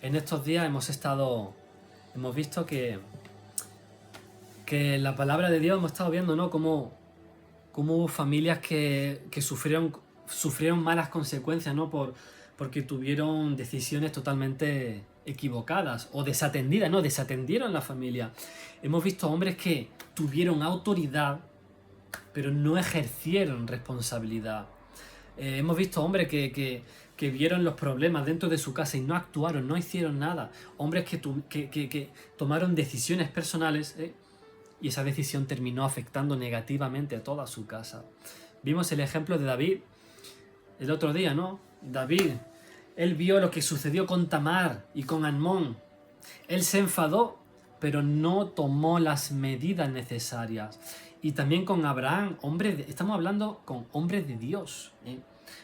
En estos días hemos visto que la palabra de Dios hemos estado viendo, ¿no? Cómo hubo familias que sufrieron malas consecuencias, ¿no? Porque tuvieron decisiones totalmente equivocadas o desatendidas, ¿no? Desatendieron la familia. Hemos visto hombres que tuvieron autoridad, pero no ejercieron responsabilidad. Hemos visto hombres que vieron los problemas dentro de su casa y no actuaron, no hicieron nada. Hombres que tomaron decisiones personales, y esa decisión terminó afectando negativamente a toda su casa. Vimos el ejemplo de David el otro día, ¿no? David, él vio lo que sucedió con Tamar y con Amnón. Él se enfadó, pero no tomó las medidas necesarias. Y también con Abraham, estamos hablando con hombres de Dios, ¿eh?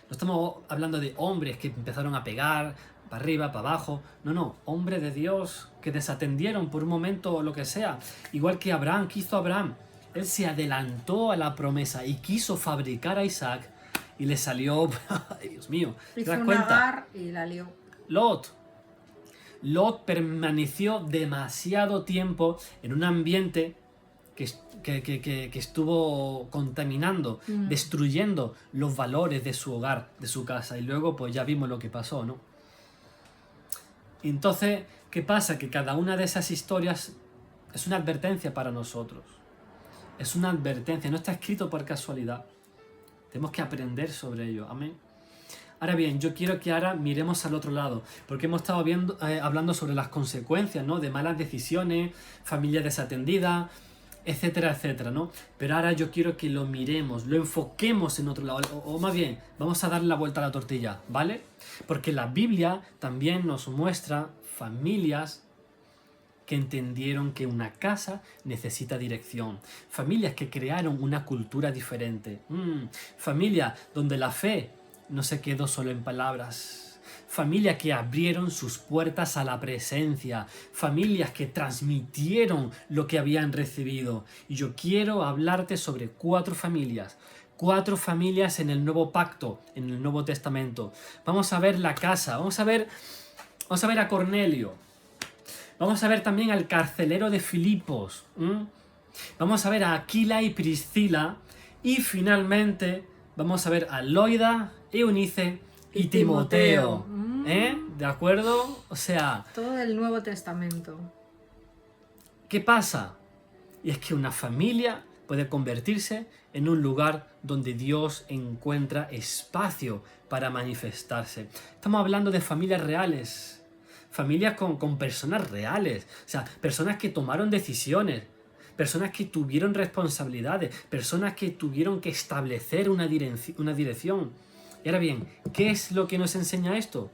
No estamos hablando de hombres que empezaron a pegar para arriba, para abajo. No, hombres de Dios que desatendieron por un momento o lo que sea. Igual que Abraham, ¿qué hizo Abraham? Él se adelantó a la promesa y quiso fabricar a Isaac y le salió, Dios mío, ¿te Hizo das un cuenta? Agar y la lió. Lot permaneció demasiado tiempo en un ambiente que estuvo contaminando, destruyendo los valores de su hogar, de su casa. Y luego pues ya vimos lo que pasó, ¿no? Entonces, ¿qué pasa? Que cada una de esas historias es una advertencia para nosotros. Es una advertencia, no está escrito por casualidad. Tenemos que aprender sobre ello, amén. Ahora bien, yo quiero que ahora miremos al otro lado, porque hemos estado hablando sobre las consecuencias, ¿no? De malas decisiones, familia desatendida, etcétera, etcétera, ¿no? Pero ahora yo quiero que lo miremos, lo enfoquemos en otro lado, o más bien, vamos a darle la vuelta a la tortilla, ¿vale? Porque la Biblia también nos muestra familias que entendieron que una casa necesita dirección, familias que crearon una cultura diferente, familias donde la fe no se quedó solo en palabras, familias que abrieron sus puertas a la presencia, familias que transmitieron lo que habían recibido. Y yo quiero hablarte sobre cuatro familias en el Nuevo Pacto, en el Nuevo Testamento. Vamos a ver la casa, vamos a ver a Cornelio, vamos a ver también al carcelero de Filipos, vamos a ver a Aquila y Priscila, y finalmente vamos a ver a Loida, Eunice y Timoteo. ¿De acuerdo? O sea, todo el Nuevo Testamento. ¿qué pasa? Y es que una familia puede convertirse en un lugar donde Dios encuentra espacio para manifestarse. Estamos hablando de familias reales, familias con personas reales, o sea, personas que tomaron decisiones, personas que tuvieron responsabilidades, personas que tuvieron que establecer una dirección. Y ahora bien, ¿qué es lo que nos enseña esto?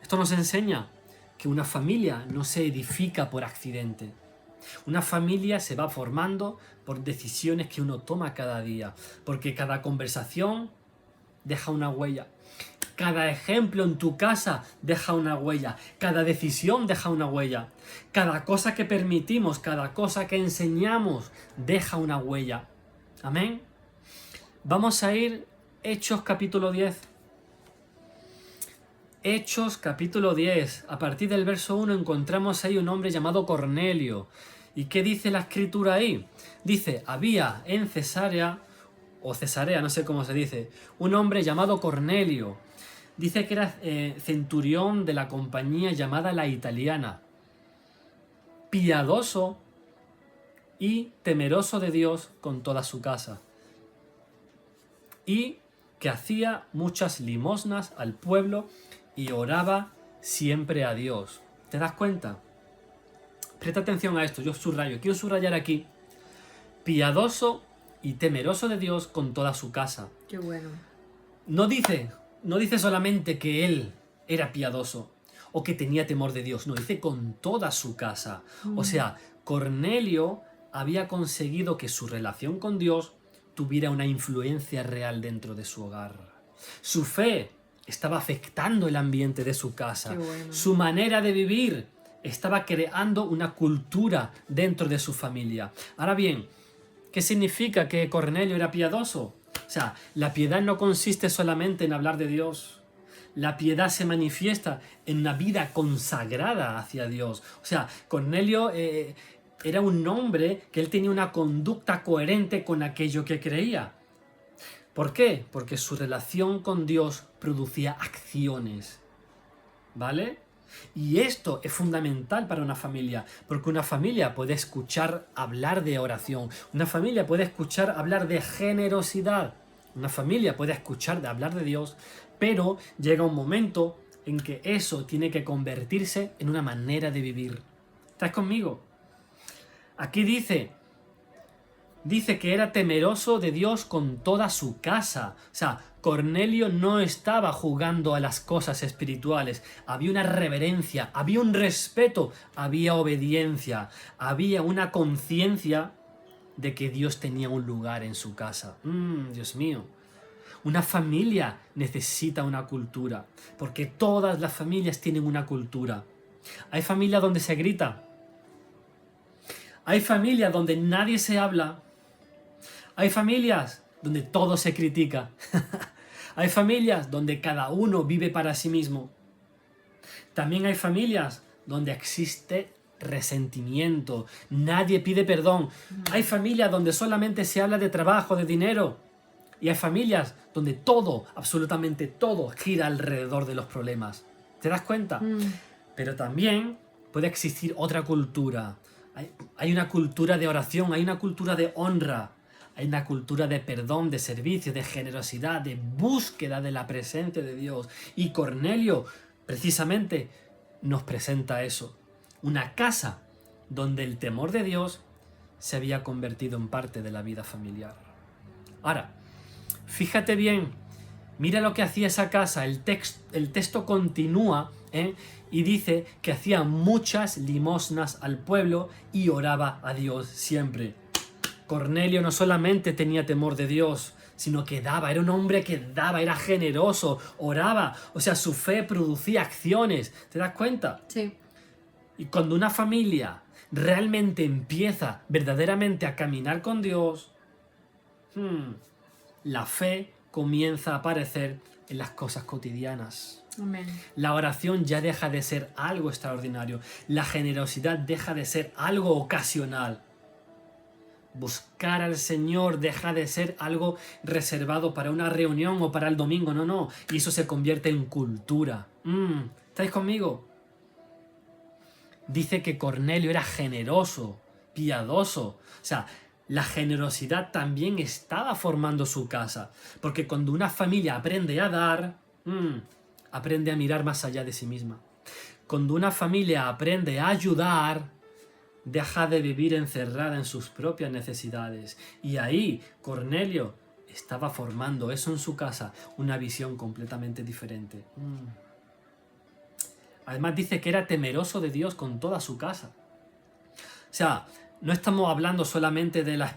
Esto nos enseña que una familia no se edifica por accidente. Una familia se va formando por decisiones que uno toma cada día, porque cada conversación deja una huella. Cada ejemplo en tu casa deja una huella. Cada decisión deja una huella. Cada cosa que permitimos, cada cosa que enseñamos deja una huella. Amén. Vamos a ir Hechos capítulo 10. Hechos capítulo 10. A partir del verso 1 encontramos ahí un hombre llamado Cornelio. ¿Y qué dice la escritura ahí? Dice, había en Cesarea, o Cesarea, no sé cómo se dice, un hombre llamado Cornelio. Dice que era centurión de la compañía llamada La Italiana, piadoso y temeroso de Dios con toda su casa, y que hacía muchas limosnas al pueblo y oraba siempre a Dios. ¿Te das cuenta? Presta atención a esto, yo quiero subrayar aquí, piadoso y temeroso de Dios con toda su casa. Qué bueno. No dice solamente que él era piadoso o que tenía temor de Dios, no, dice con toda su casa. O sea, Cornelio había conseguido que su relación con Dios tuviera una influencia real dentro de su hogar. Su fe estaba afectando el ambiente de su casa. Bueno. Su manera de vivir estaba creando una cultura dentro de su familia. Ahora bien, ¿qué significa que Cornelio era piadoso? O sea, la piedad no consiste solamente en hablar de Dios. la piedad se manifiesta en una vida consagrada hacia Dios. O sea, Cornelio era un hombre que él tenía una conducta coherente con aquello que creía. ¿Por qué? Porque su relación con Dios producía acciones. ¿Vale? Y esto es fundamental para una familia, porque una familia puede escuchar hablar de oración, una familia puede escuchar hablar de generosidad, una familia puede escuchar hablar de Dios, pero llega un momento en que eso tiene que convertirse en una manera de vivir. ¿Estás conmigo? Aquí dice que era temeroso de Dios con toda su casa. O sea, Cornelio no estaba jugando a las cosas espirituales. Había una reverencia, había un respeto, había obediencia, había una conciencia de que Dios tenía un lugar en su casa. Dios mío. Una familia necesita una cultura, porque todas las familias tienen una cultura. Hay familias donde se grita. Hay familias donde nadie se habla. Hay familias donde todo se critica. Hay familias donde cada uno vive para sí mismo. También hay familias donde existe resentimiento. Nadie pide perdón. Hay familias donde solamente se habla de trabajo, de dinero. Y hay familias donde todo, absolutamente todo, gira alrededor de los problemas. ¿Te das cuenta? Pero también puede existir otra cultura. Hay una cultura de oración, hay una cultura de honra. Hay una cultura de perdón, de servicio, de generosidad, de búsqueda de la presencia de Dios. Y Cornelio, precisamente, nos presenta eso. Una casa donde el temor de Dios se había convertido en parte de la vida familiar. Ahora, fíjate bien, mira lo que hacía esa casa. El texto continúa, y dice que hacía muchas limosnas al pueblo y oraba a Dios siempre. Cornelio no solamente tenía temor de Dios, sino que daba, era un hombre que daba, era generoso, oraba, o sea, su fe producía acciones. ¿Te das cuenta? Sí. Y cuando una familia realmente empieza verdaderamente a caminar con Dios, la fe comienza a aparecer en las cosas cotidianas. Amén. La oración ya deja de ser algo extraordinario. La generosidad deja de ser algo ocasional. Buscar al Señor deja de ser algo reservado para una reunión o para el domingo. No. Y eso se convierte en cultura. ¿Estáis conmigo? Dice que Cornelio era generoso, piadoso. O sea, la generosidad también estaba formando su casa. Porque cuando una familia aprende a dar, aprende a mirar más allá de sí misma. Cuando una familia aprende a ayudar, deja de vivir encerrada en sus propias necesidades. Y ahí Cornelio estaba formando eso en su casa, una visión completamente diferente. Además dice que era temeroso de Dios con toda su casa. O sea, no estamos hablando solamente de la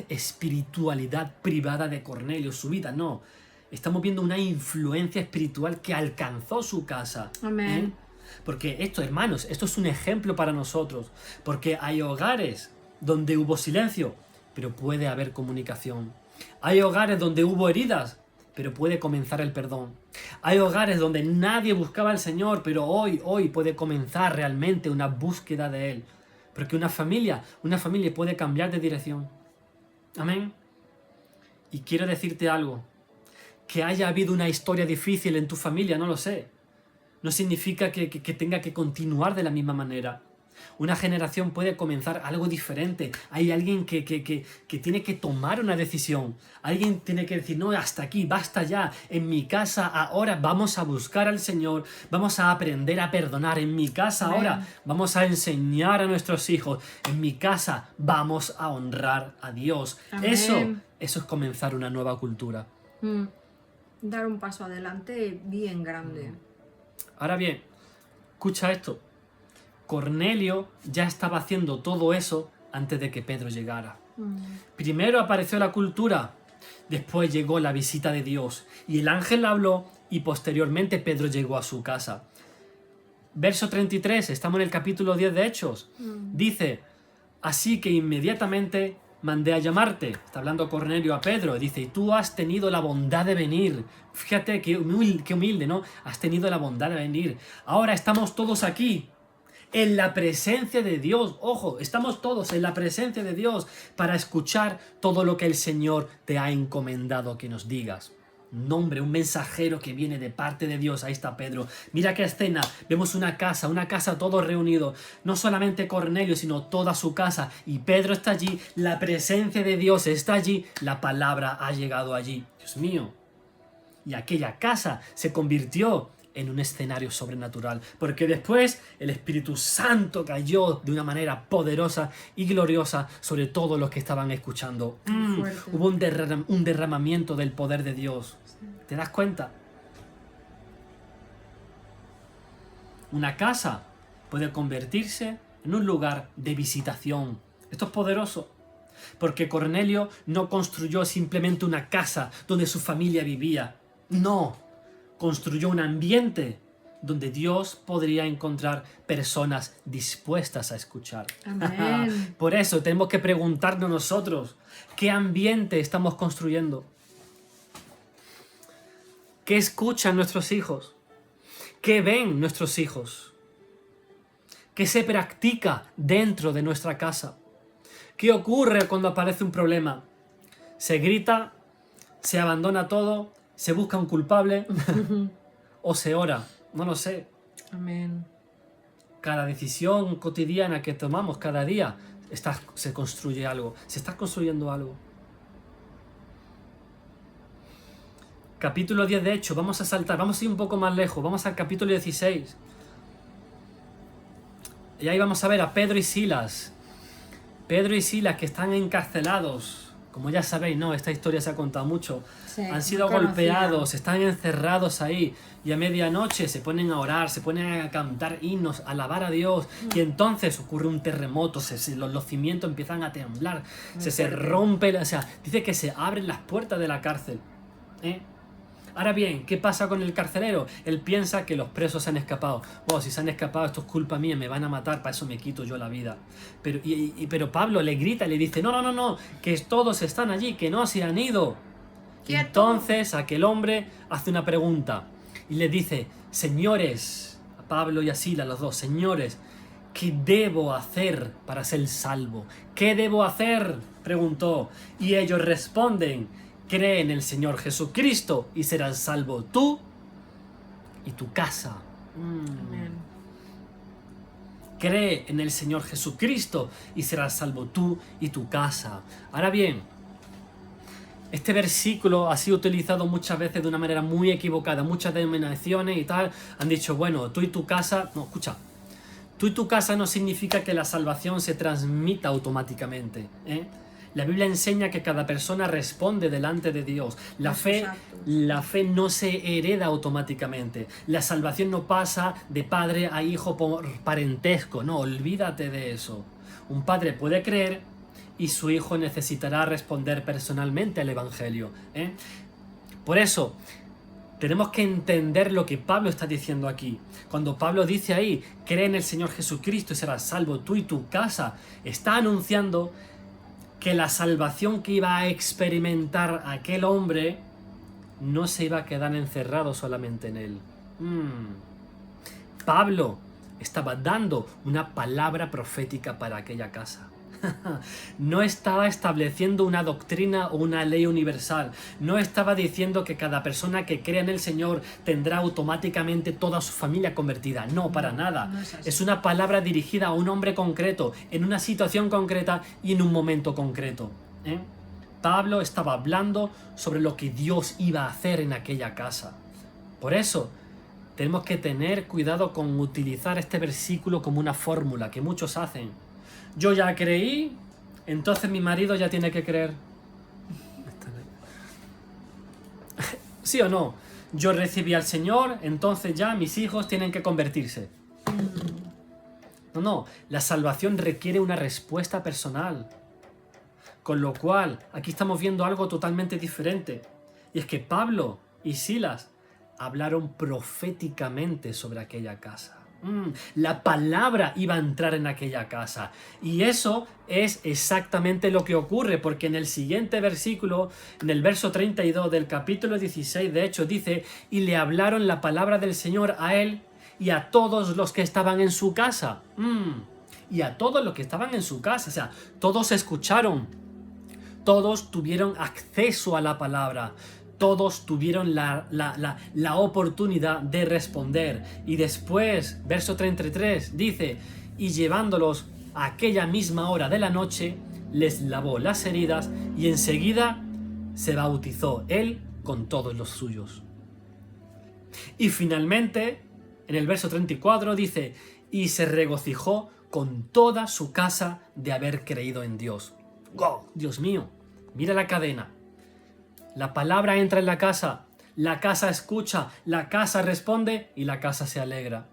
espiritualidad privada de Cornelio, su vida, no. Estamos viendo una influencia espiritual que alcanzó su casa. Amén. Porque esto, hermanos, esto es un ejemplo para nosotros. Porque hay hogares donde hubo silencio, pero puede haber comunicación. Hay hogares donde hubo heridas, pero puede comenzar el perdón. Hay hogares donde nadie buscaba al Señor, pero hoy puede comenzar realmente una búsqueda de Él. Porque una familia puede cambiar de dirección. Amén. Y quiero decirte algo. Que haya habido una historia difícil en tu familia, no lo sé. No significa que tenga que continuar de la misma manera. Una generación puede comenzar algo diferente. Hay alguien que tiene que tomar una decisión. Alguien tiene que decir, no, hasta aquí, basta ya. En mi casa ahora vamos a buscar al Señor. Vamos a aprender a perdonar. En mi casa ahora vamos a enseñar a nuestros hijos. En mi casa vamos a honrar a Dios. Eso es comenzar una nueva cultura. Dar un paso adelante bien grande. Ahora bien, escucha esto. Cornelio ya estaba haciendo todo eso antes de que Pedro llegara. Primero apareció la cultura, después llegó la visita de Dios y el ángel habló y posteriormente Pedro llegó a su casa. Verso 33, estamos en el capítulo 10 de Hechos. Dice, así que inmediatamente mandé a llamarte. Está hablando Cornelio a Pedro. Dice, y tú has tenido la bondad de venir. Fíjate qué humilde, ¿no? Has tenido la bondad de venir. Ahora estamos todos aquí, en la presencia de Dios. Ojo, estamos todos en la presencia de Dios para escuchar todo lo que el Señor te ha encomendado que nos digas. Nombre, un mensajero que viene de parte de Dios. Ahí está Pedro. Mira qué escena. Vemos una casa todos reunidos. No solamente Cornelio, sino toda su casa. Y Pedro está allí. La presencia de Dios está allí. La palabra ha llegado allí. Dios mío. Y aquella casa se convirtió en un escenario sobrenatural. Porque después el Espíritu Santo cayó de una manera poderosa y gloriosa sobre todos los que estaban escuchando. Hubo un derramamiento del poder de Dios. ¿Te das cuenta? Una casa puede convertirse en un lugar de visitación. Esto es poderoso. Porque Cornelio no construyó simplemente una casa donde su familia vivía. No. Construyó un ambiente donde Dios podría encontrar personas dispuestas a escuchar. Amén. Por eso tenemos que preguntarnos nosotros, ¿qué ambiente estamos construyendo? ¿Qué escuchan nuestros hijos? ¿Qué ven nuestros hijos? ¿Qué se practica dentro de nuestra casa? ¿Qué ocurre cuando aparece un problema? ¿Se grita? ¿Se abandona todo? ¿Se busca un culpable? ¿O se ora? No lo sé. Amén. Cada decisión cotidiana que tomamos cada día se construye algo. Se está construyendo algo. Capítulo 10 de Hechos. Vamos a saltar. Vamos a ir un poco más lejos. Vamos al capítulo 16. Y ahí vamos a ver a Pedro y Silas. Pedro y Silas que están encarcelados. Como ya sabéis, ¿no? Esta historia se ha contado mucho. Sí, Han sido golpeados, están encerrados ahí. Y a medianoche se ponen a orar, se ponen a cantar himnos, a alabar a Dios. Y entonces ocurre un terremoto, los cimientos empiezan a temblar. Se rompe, o sea, dice que se abren las puertas de la cárcel. Ahora bien, ¿qué pasa con el carcelero? Él piensa que los presos se han escapado. Oh, si se han escapado, esto es culpa mía, me van a matar, para eso me quito yo la vida. Pero Pablo le grita, le dice, no, que todos están allí, que no se han ido. ¡Quieto! Entonces aquel hombre hace una pregunta y le dice, señores, a Pablo y a Silas, los dos, señores, ¿qué debo hacer para ser salvo? ¿Qué debo hacer? Preguntó. Y ellos responden, cree en el Señor Jesucristo y serás salvo tú y tu casa. Amén. Cree en el Señor Jesucristo y serás salvo tú y tu casa. Ahora bien, este versículo ha sido utilizado muchas veces de una manera muy equivocada. Muchas denominaciones y tal han dicho, bueno, tú y tu casa... No, escucha. Tú y tu casa no significa que la salvación se transmita automáticamente, La Biblia enseña que cada persona responde delante de Dios. La fe no se hereda automáticamente. La salvación no pasa de padre a hijo por parentesco. No, olvídate de eso. Un padre puede creer y su hijo necesitará responder personalmente al Evangelio. Por eso, tenemos que entender lo que Pablo está diciendo aquí. Cuando Pablo dice ahí, cree en el Señor Jesucristo y serás salvo tú y tu casa, está anunciando que la salvación que iba a experimentar aquel hombre no se iba a quedar encerrado solamente en él. Pablo estaba dando una palabra profética para aquella casa. No estaba estableciendo una doctrina o una ley universal. No estaba diciendo que cada persona que crea en el Señor tendrá automáticamente toda su familia convertida. No, para nada. No es una palabra dirigida a un hombre concreto, en una situación concreta y en un momento concreto. Pablo estaba hablando sobre lo que Dios iba a hacer en aquella casa. Por eso, tenemos que tener cuidado con utilizar este versículo como una fórmula que muchos hacen. Yo ya creí, entonces mi marido ya tiene que creer. ¿Sí o no? Yo recibí al Señor, entonces ya mis hijos tienen que convertirse. No, la salvación requiere una respuesta personal. Con lo cual, aquí estamos viendo algo totalmente diferente. Y es que Pablo y Silas hablaron proféticamente sobre aquella casa. La palabra iba a entrar en aquella casa. Y eso es exactamente lo que ocurre, porque en el siguiente versículo, en el verso 32 del capítulo 16, de hecho, dice, y le hablaron la palabra del Señor a él y a todos los que estaban en su casa. Y a todos los que estaban en su casa, o sea, todos escucharon, todos tuvieron acceso a la palabra, todos tuvieron la oportunidad de responder. Y después, verso 33, dice, y llevándolos a aquella misma hora de la noche, les lavó las heridas y enseguida se bautizó él con todos los suyos. Y finalmente, en el verso 34 dice, y se regocijó con toda su casa de haber creído en Dios. ¡Wow! Dios mío, mira la cadena. La palabra entra en la casa escucha, la casa responde y la casa se alegra.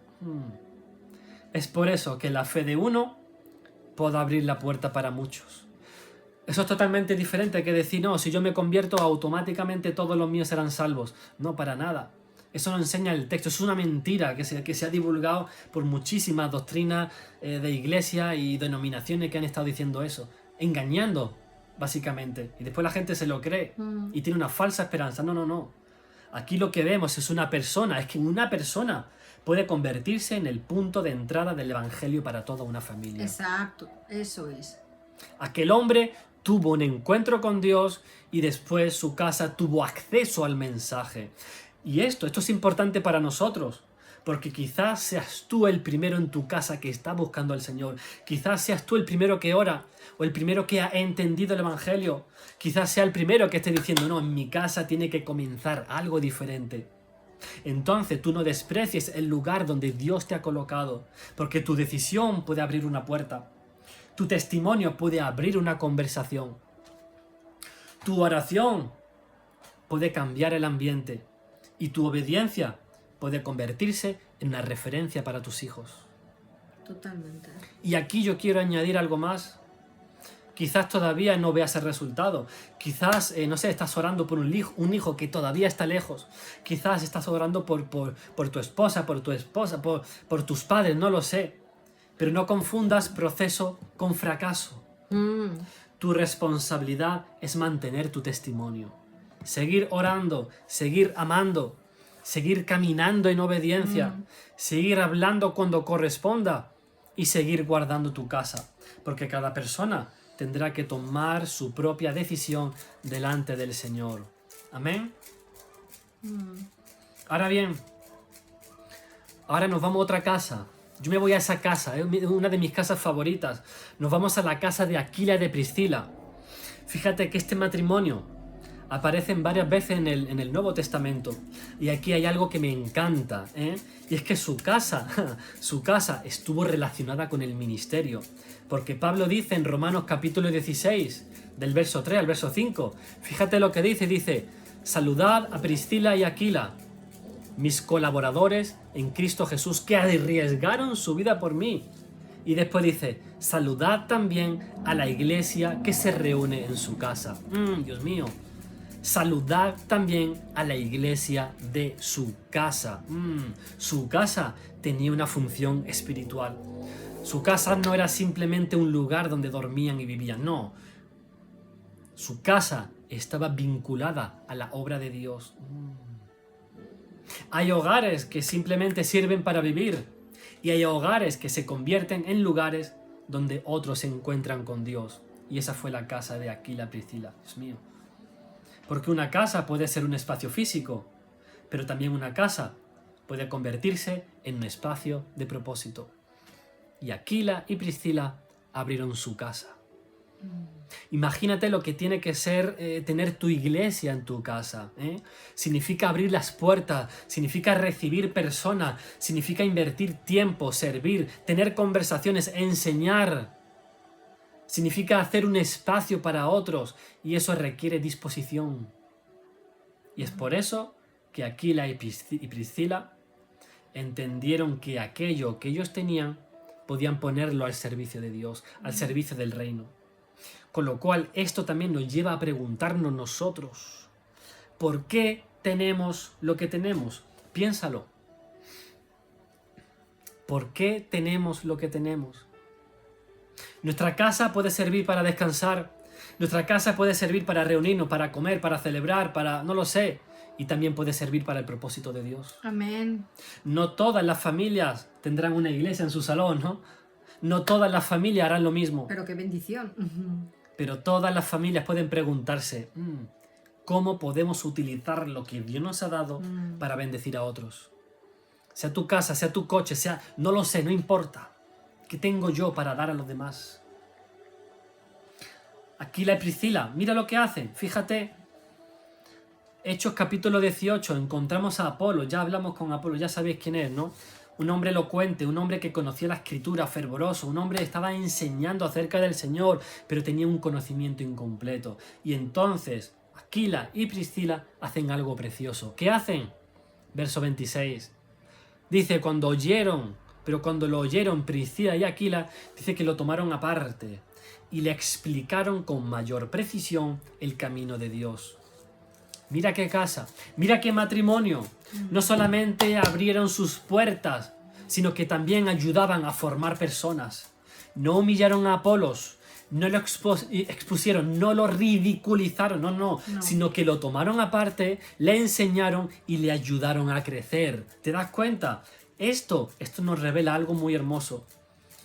Es por eso que la fe de uno puede abrir la puerta para muchos. Eso es totalmente diferente que decir, no, si yo me convierto automáticamente todos los míos serán salvos. No, para nada. Eso no enseña el texto, es una mentira que se ha divulgado por muchísimas doctrinas de iglesia y denominaciones que han estado diciendo eso, engañando básicamente, y después la gente se lo cree y tiene una falsa esperanza. No. Aquí lo que vemos es una persona, es que una persona puede convertirse en el punto de entrada del evangelio para toda una familia. Exacto, eso es. Aquel hombre tuvo un encuentro con Dios y después su casa tuvo acceso al mensaje. Y esto es importante para nosotros, porque quizás seas tú el primero en tu casa que está buscando al Señor, quizás seas tú el primero que ora, o el primero que ha entendido el Evangelio, quizás sea el primero que esté diciendo, no, en mi casa tiene que comenzar algo diferente. Entonces tú no desprecies el lugar donde Dios te ha colocado, porque tu decisión puede abrir una puerta, tu testimonio puede abrir una conversación, tu oración puede cambiar el ambiente y tu obediencia puede convertirse en una referencia para tus hijos. Totalmente. Y aquí yo quiero añadir algo más. Quizás todavía no veas el resultado. Quizás, no sé, estás orando por un hijo que todavía está lejos. Quizás estás orando por tu esposa, por tus padres, no lo sé. Pero no confundas proceso con fracaso. Tu responsabilidad es mantener tu testimonio. Seguir orando, seguir amando, seguir caminando en obediencia, seguir hablando cuando corresponda y seguir guardando tu casa. Porque cada persona tendrá que tomar su propia decisión delante del Señor. Amén. Ahora bien, ahora nos vamos a otra casa. Yo me voy a esa casa, es una de mis casas favoritas. Nos vamos a la casa de Aquila y de Priscila. Fíjate que este matrimonio aparece varias veces en el Nuevo Testamento. Y aquí hay algo que me encanta, y es que su casa estuvo relacionada con el ministerio. Porque Pablo dice en Romanos capítulo 16, del verso 3 al verso 5, fíjate lo que dice, saludad a Priscila y Aquila, mis colaboradores en Cristo Jesús, que arriesgaron su vida por mí. Y después dice, saludad también a la iglesia que se reúne en su casa. Dios mío. Saludad también a la iglesia de su casa. Su casa tenía una función espiritual. Su casa no era simplemente un lugar donde dormían y vivían, no. Su casa estaba vinculada a la obra de Dios. Hay hogares que simplemente sirven para vivir y hay hogares que se convierten en lugares donde otros se encuentran con Dios. Y esa fue la casa de Aquila y Priscila. Dios mío. Porque una casa puede ser un espacio físico, pero también una casa puede convertirse en un espacio de propósito. Y Aquila y Priscila abrieron su casa. Imagínate lo que tiene que ser tener tu iglesia en tu casa. Significa abrir las puertas, significa recibir personas, significa invertir tiempo, servir, tener conversaciones, enseñar. Significa hacer un espacio para otros y eso requiere disposición. Y es por eso que Aquila y Priscila entendieron que aquello que ellos tenían podían ponerlo al servicio de Dios, al servicio del reino. Con lo cual esto también nos lleva a preguntarnos nosotros, ¿por qué tenemos lo que tenemos? Piénsalo. ¿Por qué tenemos lo que tenemos? Nuestra casa puede servir para descansar. Nuestra casa puede servir para reunirnos, para comer, para celebrar, para... no lo sé. Y también puede servir para el propósito de Dios. Amén. No todas las familias tendrán una iglesia en su salón, ¿no? No todas las familias harán lo mismo. Pero qué bendición. Pero todas las familias pueden preguntarse, ¿cómo podemos utilizar lo que Dios nos ha dado para bendecir a otros? Sea tu casa, sea tu coche, sea... no lo sé, no importa. ¿Qué tengo yo para dar a los demás? Aquila y Priscila, mira lo que hacen, fíjate. Hechos capítulo 18, encontramos a Apolo, ya hablamos con Apolo, ya sabéis quién es, ¿no? Un hombre elocuente, un hombre que conocía la escritura, fervoroso, un hombre que estaba enseñando acerca del Señor, pero tenía un conocimiento incompleto. Y entonces, Aquila y Priscila hacen algo precioso. ¿Qué hacen? Verso 26. Dice, cuando lo oyeron Priscila y Aquila, dice que lo tomaron aparte y le explicaron con mayor precisión el camino de Dios. Mira qué casa, mira qué matrimonio. No solamente abrieron sus puertas, sino que también ayudaban a formar personas. No humillaron a Apolos, no lo expusieron, no lo ridiculizaron, no, sino que lo tomaron aparte, le enseñaron y le ayudaron a crecer. ¿Te das cuenta? Esto nos revela algo muy hermoso.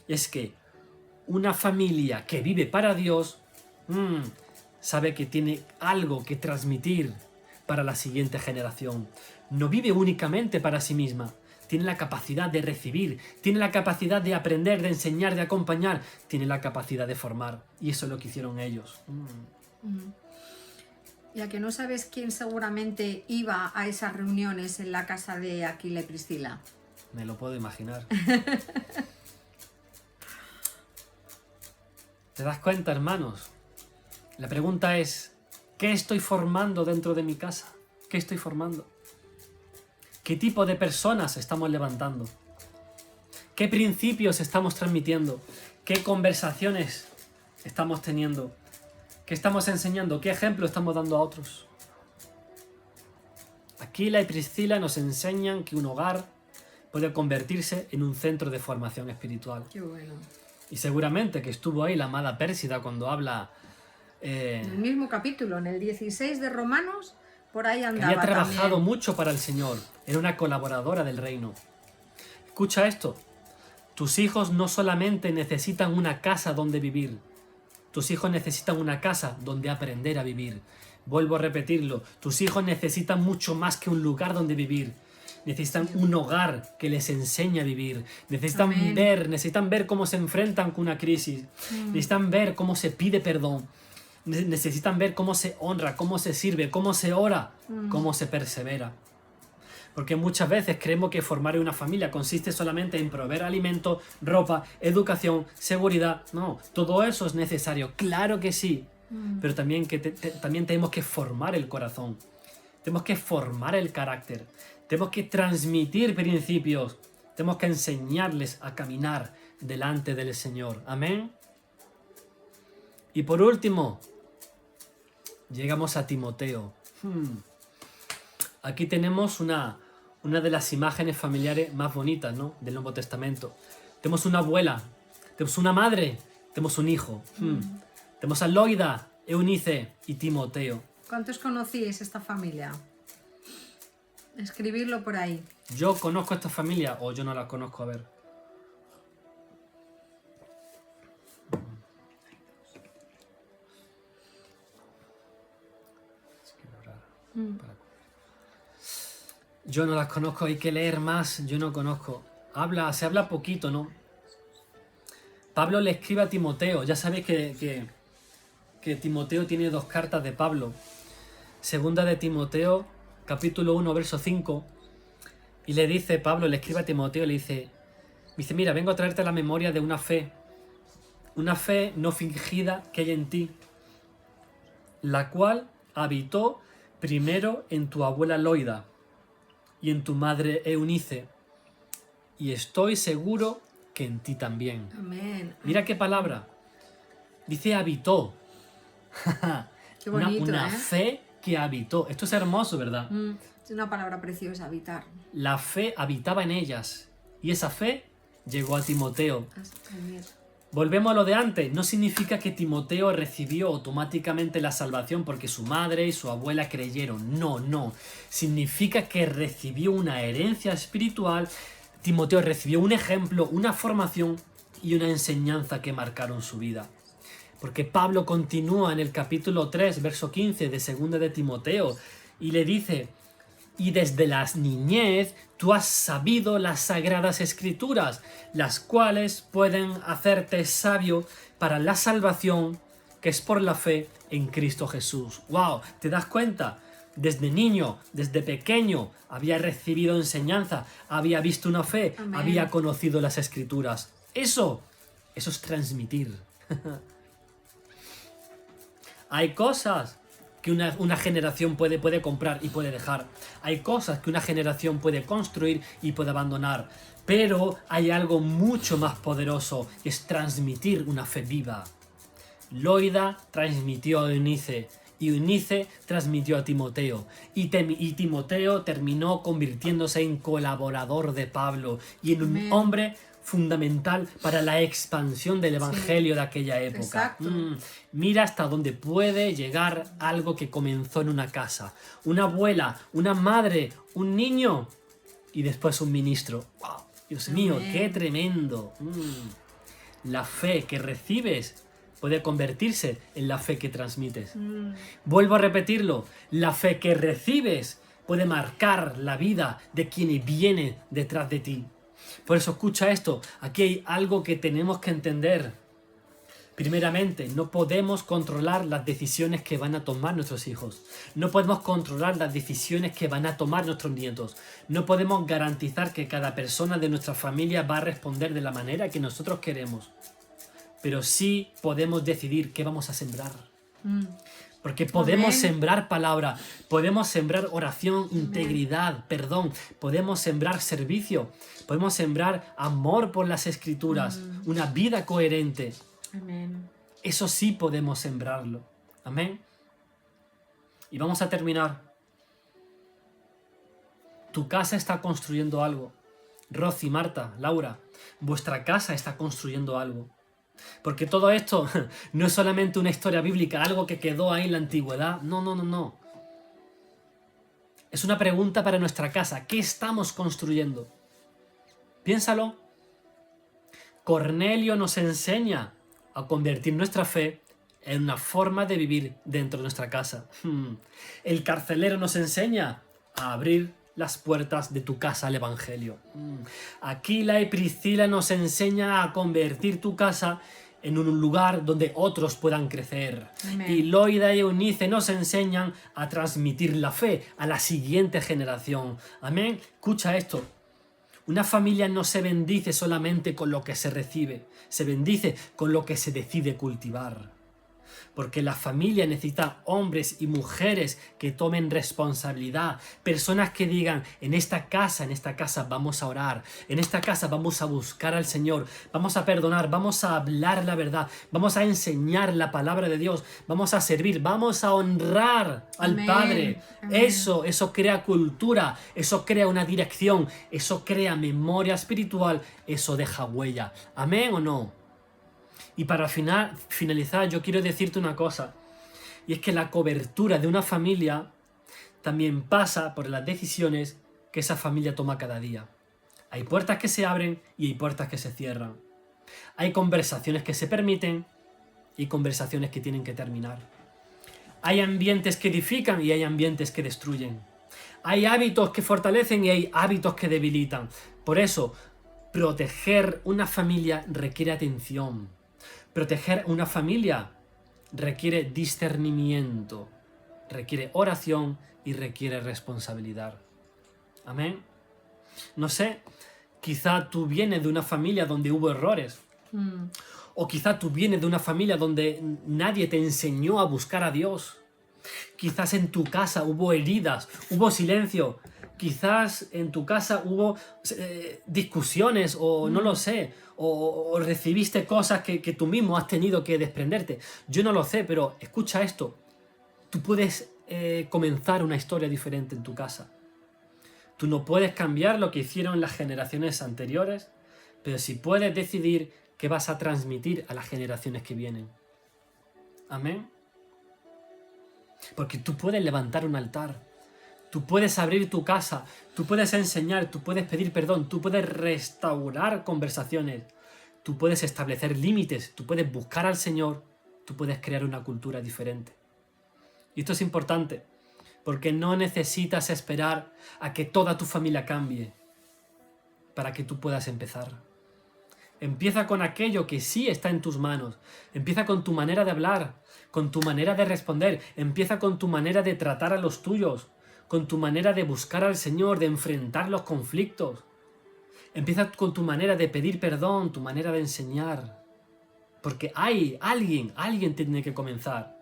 Es que una familia que vive para Dios sabe que tiene algo que transmitir para la siguiente generación. No vive únicamente para sí misma. Tiene la capacidad de recibir, tiene la capacidad de aprender, de enseñar, de acompañar, tiene la capacidad de formar. Y eso es lo que hicieron ellos. Ya que no sabes quién seguramente iba a esas reuniones en la casa de Aquila y Priscila. Me lo puedo imaginar. ¿Te das cuenta, hermanos? La pregunta es, ¿qué estoy formando dentro de mi casa? ¿Qué estoy formando? ¿Qué tipo de personas estamos levantando? ¿Qué principios estamos transmitiendo? ¿Qué conversaciones estamos teniendo? ¿Qué estamos enseñando? ¿Qué ejemplo estamos dando a otros? Aquila y Priscila nos enseñan que un hogar puede convertirse en un centro de formación espiritual. Qué bueno. Y seguramente que estuvo ahí la amada Pérsida cuando habla... en el mismo capítulo, en el 16 de Romanos, por ahí andaba. Había trabajado también. mucho para el Señor. Era una colaboradora del reino. Escucha esto. Tus hijos no solamente necesitan una casa donde vivir. Tus hijos necesitan una casa donde aprender a vivir. Vuelvo a repetirlo. Tus hijos necesitan mucho más que un lugar donde vivir. Necesitan un hogar que les enseñe a vivir. Necesitan ver cómo se enfrentan con una crisis. Necesitan ver cómo se pide perdón. Necesitan ver cómo se honra, cómo se sirve, cómo se ora, cómo se persevera. Porque muchas veces creemos que formar una familia consiste solamente en proveer alimento, ropa, educación, seguridad. No, todo eso es necesario, claro que sí. Pero también, también tenemos que formar el corazón. Tenemos que formar el carácter. Tenemos que transmitir principios. Tenemos que enseñarles a caminar delante del Señor. Amén. Y por último, llegamos a Timoteo. Aquí tenemos una de las imágenes familiares más bonitas, ¿no?, del Nuevo Testamento. Tenemos una abuela, tenemos una madre, tenemos un hijo. Tenemos a Loida, Eunice y Timoteo. ¿Cuántos conocíais esta familia? Escribirlo por ahí. ¿Yo conozco esta familia o yo no la conozco? A ver. Yo no las conozco, hay que leer más, yo no conozco. Se habla poquito, ¿no? Pablo le escribe a Timoteo, ya sabéis que Timoteo tiene 2 cartas de Pablo. Segunda de Timoteo, capítulo 1, verso 5, y le dice, Pablo le escribe a Timoteo, le dice, mira, vengo a traerte la memoria de una fe no fingida que hay en ti, la cual habitó primero en tu abuela Loida y en tu madre Eunice, y estoy seguro que en ti también. Amén. Mira qué palabra. Dice habitó. Qué bonito, una fe que habitó. Esto es hermoso, ¿verdad? Es una palabra preciosa, habitar. La fe habitaba en ellas. Y esa fe llegó a Timoteo. Amén. Volvemos a lo de antes, no significa que Timoteo recibió automáticamente la salvación porque su madre y su abuela creyeron, no, significa que recibió una herencia espiritual. Timoteo recibió un ejemplo, una formación y una enseñanza que marcaron su vida. Porque Pablo continúa en el capítulo 3, verso 15 de 2 de Timoteo y le dice: y desde la niñez tú has sabido las sagradas escrituras, las cuales pueden hacerte sabio para la salvación que es por la fe en Cristo Jesús. ¡Wow! ¿Te das cuenta? Desde niño, desde pequeño, había recibido enseñanza, había visto una fe, Amén. había conocido las escrituras. Eso es transmitir. Hay cosas que una generación puede comprar y puede dejar. Hay cosas que una generación puede construir y puede abandonar. Pero hay algo mucho más poderoso, y es transmitir una fe viva. Loida transmitió a Eunice, y Eunice transmitió a Timoteo. Y Timoteo terminó convirtiéndose en colaborador de Pablo y en un Amén. hombre fundamental para la expansión del evangelio de aquella época. Exacto. Mira hasta dónde puede llegar algo que comenzó en una casa. Una abuela, una madre, un niño y después un ministro. ¡Wow! Dios mío, Amén. qué tremendo. La fe que recibes puede convertirse en la fe que transmites. Vuelvo a repetirlo, la fe que recibes puede marcar la vida de quien viene detrás de ti. Por eso escucha esto, aquí hay algo que tenemos que entender. Primeramente, no podemos controlar las decisiones que van a tomar nuestros hijos. No podemos controlar las decisiones que van a tomar nuestros nietos. No podemos garantizar que cada persona de nuestra familia va a responder de la manera que nosotros queremos. Pero sí podemos decidir qué vamos a sembrar. Porque podemos Amén. sembrar palabra, podemos sembrar oración, integridad, perdón, podemos sembrar servicio, podemos sembrar amor por las escrituras, una vida coherente. Amén. Eso sí podemos sembrarlo. Amén. Y vamos a terminar. Tu casa está construyendo algo. Rosy, Marta, Laura, vuestra casa está construyendo algo. Porque todo esto no es solamente una historia bíblica, algo que quedó ahí en la antigüedad. No. Es una pregunta para nuestra casa. ¿Qué estamos construyendo? Piénsalo. Cornelio nos enseña a convertir nuestra fe en una forma de vivir dentro de nuestra casa. El carcelero nos enseña a abrir las puertas de tu casa al Evangelio. Aquila y Priscila nos enseñan a convertir tu casa en un lugar donde otros puedan crecer. Amén. Y Loida y Eunice nos enseñan a transmitir la fe a la siguiente generación. Amén. Escucha esto. Una familia no se bendice solamente con lo que se recibe, se bendice con lo que se decide cultivar. Porque la familia necesita hombres y mujeres que tomen responsabilidad, personas que digan, en esta casa vamos a orar, en esta casa vamos a buscar al Señor, vamos a perdonar, vamos a hablar la verdad, vamos a enseñar la palabra de Dios, vamos a servir, vamos a honrar al Amén. Padre. Amén. Eso crea cultura, eso crea una dirección, eso crea memoria espiritual, eso deja huella. ¿Amén o no? Y para finalizar, yo quiero decirte una cosa, y es que la cobertura de una familia también pasa por las decisiones que esa familia toma cada día. Hay puertas que se abren y hay puertas que se cierran. Hay conversaciones que se permiten y conversaciones que tienen que terminar. Hay ambientes que edifican y hay ambientes que destruyen. Hay hábitos que fortalecen y hay hábitos que debilitan. Por eso, proteger una familia requiere atención. Proteger una familia requiere discernimiento, requiere oración y requiere responsabilidad. Amén. No sé, quizá tú vienes de una familia donde hubo errores. O quizá tú vienes de una familia donde nadie te enseñó a buscar a Dios. Quizás en tu casa hubo heridas, hubo silencio. Quizás en tu casa hubo discusiones o no lo sé. O recibiste cosas que tú mismo has tenido que desprenderte. Yo no lo sé, pero escucha esto. Tú puedes comenzar una historia diferente en tu casa. Tú no puedes cambiar lo que hicieron las generaciones anteriores, pero si puedes decidir qué vas a transmitir a las generaciones que vienen. Amén. Porque tú puedes levantar un altar, tú puedes abrir tu casa, tú puedes enseñar, tú puedes pedir perdón, tú puedes restaurar conversaciones, tú puedes establecer límites, tú puedes buscar al Señor, tú puedes crear una cultura diferente. Y esto es importante, porque no necesitas esperar a que toda tu familia cambie para que tú puedas empezar. Empieza con aquello que sí está en tus manos. Empieza con tu manera de hablar, con tu manera de responder. Empieza con tu manera de tratar a los tuyos, con tu manera de buscar al Señor, de enfrentar los conflictos. Empieza con tu manera de pedir perdón, tu manera de enseñar. Porque alguien tiene que comenzar.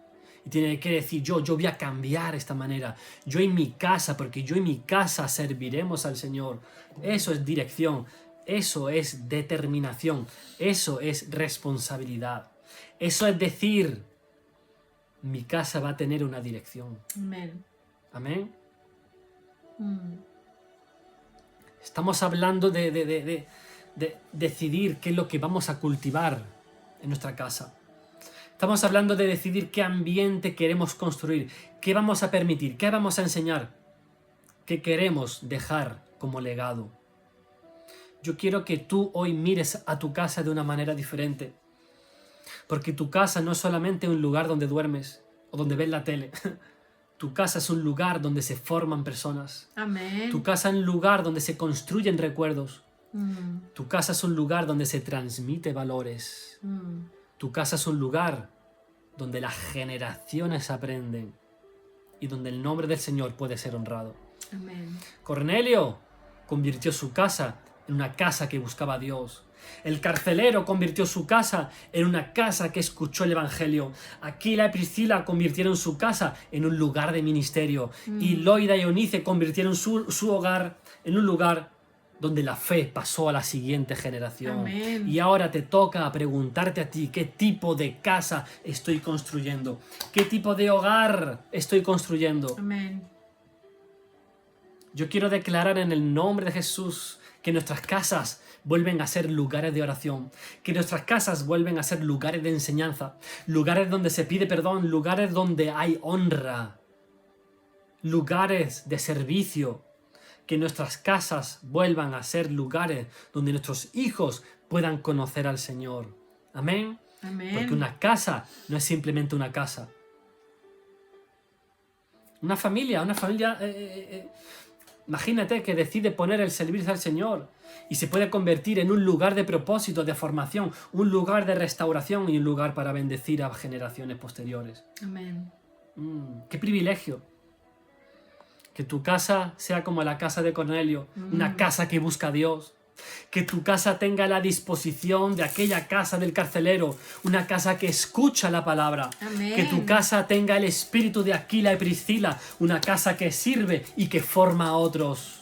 Y tiene que decir, yo voy a cambiar esta manera. Yo en mi casa, porque yo en mi casa serviremos al Señor. Eso es dirección. Eso es determinación, eso es responsabilidad. Eso es decir, mi casa va a tener una dirección. Amén. Amén. Estamos hablando de decidir qué es lo que vamos a cultivar en nuestra casa. Estamos hablando de decidir qué ambiente queremos construir, qué vamos a permitir, qué vamos a enseñar, qué queremos dejar como legado. Yo quiero que tú hoy mires a tu casa de una manera diferente. Porque tu casa no es solamente un lugar donde duermes o donde ves la tele. Tu casa es un lugar donde se forman personas. Amén. Tu casa es un lugar donde se construyen recuerdos. Tu casa es un lugar donde se transmite valores. Tu casa es un lugar donde las generaciones aprenden y donde el nombre del Señor puede ser honrado. Amén. Cornelio convirtió su casa en una casa que buscaba a Dios. El carcelero convirtió su casa en una casa que escuchó el Evangelio. Aquila y Priscila convirtieron su casa en un lugar de ministerio. Y Loida y Eunice convirtieron su hogar en un lugar donde la fe pasó a la siguiente generación. Amén. Y ahora te toca preguntarte a ti, ¿qué tipo de casa estoy construyendo? ¿Qué tipo de hogar estoy construyendo? Amén. Yo quiero declarar en el nombre de Jesús que nuestras casas vuelven a ser lugares de oración, que nuestras casas vuelven a ser lugares de enseñanza, lugares donde se pide perdón, lugares donde hay honra, lugares de servicio, que nuestras casas vuelvan a ser lugares donde nuestros hijos puedan conocer al Señor. Amén. Amén. Porque una casa no es simplemente una casa. Una familia, imagínate que decide poner el servicio al Señor y se puede convertir en un lugar de propósito, de formación, un lugar de restauración y un lugar para bendecir a generaciones posteriores. Amén. ¡Qué privilegio! Que tu casa sea como la casa de Cornelio, una casa que busca a Dios. Que tu casa tenga la disposición de aquella casa del carcelero, una casa que escucha la palabra. Amén. Que tu casa tenga el espíritu de Aquila y Priscila, una casa que sirve y que forma a otros.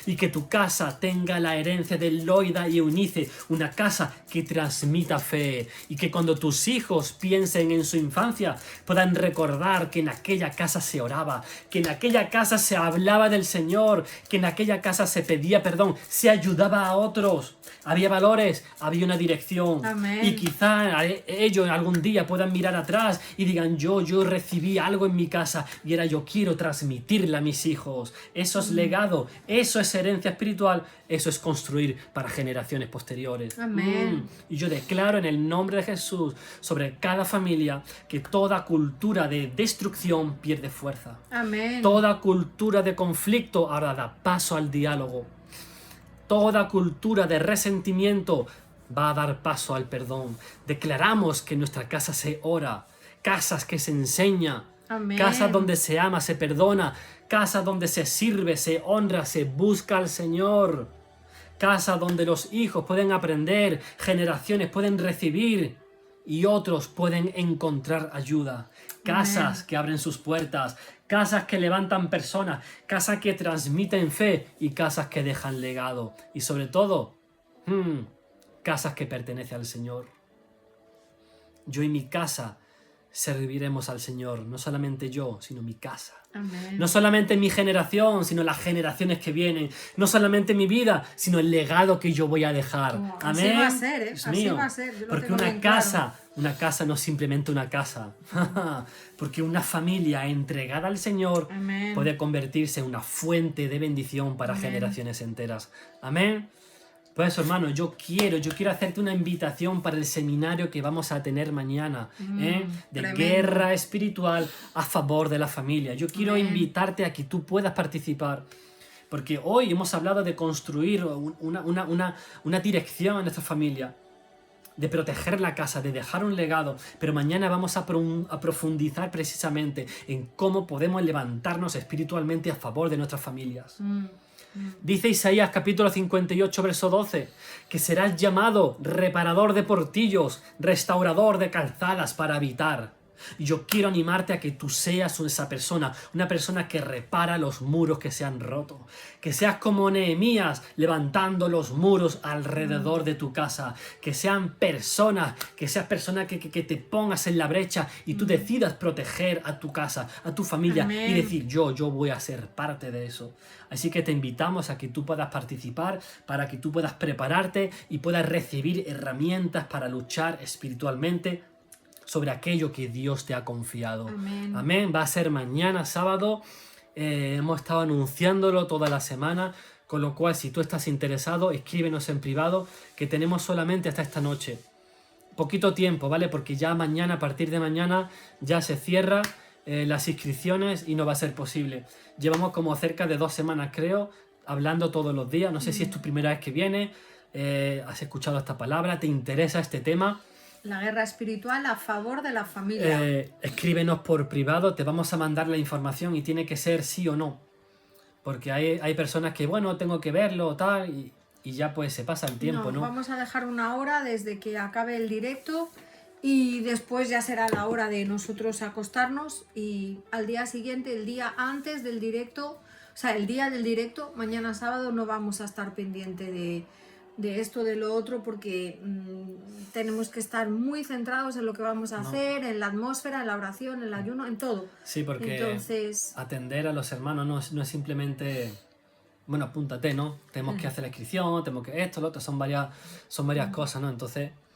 Y que tu casa tenga la herencia de Loida y Eunice, una casa que transmita fe. Y que cuando tus hijos piensen en su infancia, puedan recordar que en aquella casa se oraba, que en aquella casa se hablaba del Señor, que en aquella casa se pedía perdón, se ayudaba a otros. Había valores, había una dirección. Amén. Y quizá ellos algún día puedan mirar atrás y digan, yo recibí algo en mi casa y era yo quiero transmitirle a mis hijos. Eso es legado, eso es herencia espiritual, eso es construir para generaciones posteriores. Amén. Y yo declaro en el nombre de Jesús sobre cada familia que toda cultura de destrucción pierde fuerza. Amén. Toda cultura de conflicto ahora da paso al diálogo. Toda cultura de resentimiento va a dar paso al perdón. Declaramos que en nuestra casa se ora, casas que se enseña, Amén. casas donde se ama, se perdona, casas donde se sirve, se honra, se busca al Señor, casas donde los hijos pueden aprender, generaciones pueden recibir y otros pueden encontrar ayuda. Casas que abren sus puertas, casas que levantan personas, casas que transmiten fe y casas que dejan legado. Y sobre todo, casas que pertenecen al Señor. Yo y mi casa serviremos al Señor, no solamente yo, sino mi casa. Amén. No solamente mi generación, sino las generaciones que vienen. No solamente mi vida, sino el legado que yo voy a dejar. Oh, Amén. así va a ser, ¿eh? Dios Así mío. va a ser, yo lo Porque tengo bien claro. una casa no es simplemente una casa. Porque una familia entregada al Señor Amén. puede convertirse en una fuente de bendición para Amén. generaciones enteras. Amén. Pues eso, hermano, yo quiero hacerte una invitación para el seminario que vamos a tener mañana, de tremendo. guerra espiritual a favor de la familia. Yo quiero Amén. invitarte a que tú puedas participar, porque hoy hemos hablado de construir una dirección en nuestra familia, de proteger la casa, de dejar un legado, pero mañana vamos a profundizar precisamente en cómo podemos levantarnos espiritualmente a favor de nuestras familias. Dice Isaías capítulo 58 verso 12 que serás llamado reparador de portillos, restaurador de calzadas para habitar. Y yo quiero animarte a que tú seas esa persona, una persona que repara los muros que se han roto. Que seas como Nehemías levantando los muros alrededor de tu casa. Que seas persona que te pongas en la brecha y tú decidas proteger a tu casa, a tu familia. Amén. Y decir, yo voy a ser parte de eso. Así que te invitamos a que tú puedas participar, para que tú puedas prepararte y puedas recibir herramientas para luchar espiritualmente sobre aquello que Dios te ha confiado. Amén. Amén. Va a ser mañana, sábado. Hemos estado anunciándolo toda la semana, con lo cual, si tú estás interesado, escríbenos en privado, que tenemos solamente hasta esta noche. Poquito tiempo, ¿vale? Porque ya mañana, a partir de mañana, ya se cierra las inscripciones y no va a ser posible. Llevamos como cerca de 2 semanas, creo, hablando todos los días. No sé si es tu primera vez que vienes, has escuchado esta palabra, te interesa este tema. La guerra espiritual a favor de la familia. Escríbenos por privado, te vamos a mandar la información y tiene que ser sí o no. Porque hay personas que, bueno, tengo que verlo o tal, y ya pues se pasa el tiempo, ¿no? Vamos a dejar una hora desde que acabe el directo y después ya será la hora de nosotros acostarnos y al día siguiente, el día antes del directo, o sea, el día del directo, mañana sábado no vamos a estar pendiente de esto, de lo otro, porque tenemos que estar muy centrados en lo que vamos a hacer, en la atmósfera, en la oración, en el ayuno, en todo. Sí, porque entonces, atender a los hermanos no es simplemente, bueno, apúntate, ¿no? Tenemos que hacer la inscripción, tenemos que esto, lo otro, son varias cosas, ¿no? Entonces,